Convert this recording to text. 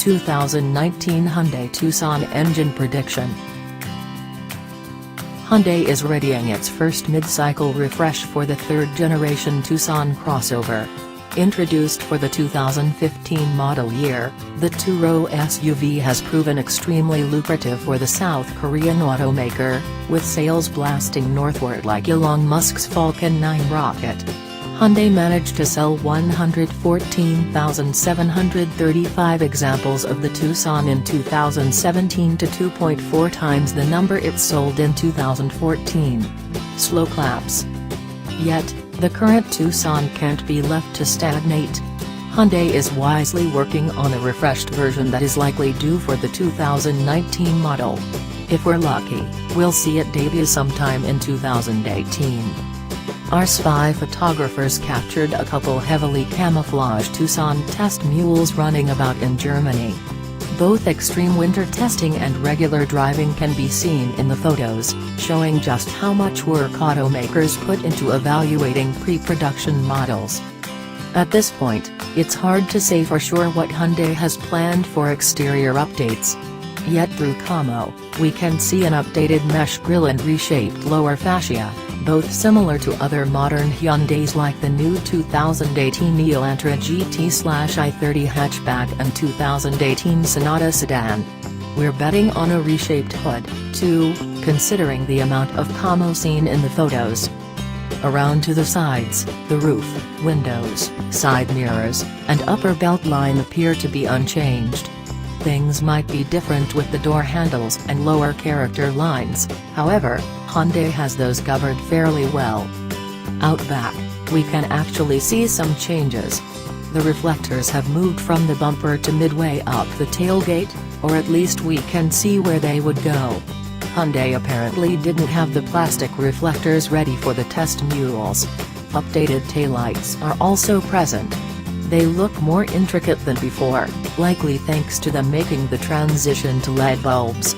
2019 Hyundai Tucson engine prediction. Hyundai is readying its first mid-cycle refresh for the third-generation Tucson crossover. Introduced for the 2015 model year, the two-row SUV has proven extremely lucrative for the South Korean automaker, with sales blasting northward like Elon Musk's Falcon 9 rocket. Hyundai managed to sell 114,735 examples of the Tucson in 2017 to 2.4 times the number it sold in 2014. Slow claps. Yet, the current Tucson can't be left to stagnate. Hyundai is wisely working on a refreshed version that is likely due for the 2019 model. If we're lucky, we'll see it debut sometime in 2018. Our spy photographers captured a couple heavily camouflaged Tucson test mules running about in Germany. Both extreme winter testing and regular driving can be seen in the photos, showing just how much work automakers put into evaluating pre-production models. At this point, it's hard to say for sure what Hyundai has planned for exterior updates. Yet through Camo, we can see an updated mesh grille and reshaped lower fascia, both similar to other modern Hyundais like the new 2018 Elantra GT/i30 hatchback and 2018 Sonata sedan. We're betting on a reshaped hood, too, considering the amount of camo seen in the photos. Around to the sides, the roof, windows, side mirrors, and upper belt line appear to be unchanged. Things might be different with the door handles and lower character lines, however, Hyundai has those covered fairly well. Out back, we can actually see some changes. The reflectors have moved from the bumper to midway up the tailgate, or at least we can see where they would go. Hyundai apparently didn't have the plastic reflectors ready for the test mules. Updated taillights are also present. They look more intricate than before, likely thanks to them making the transition to LED bulbs.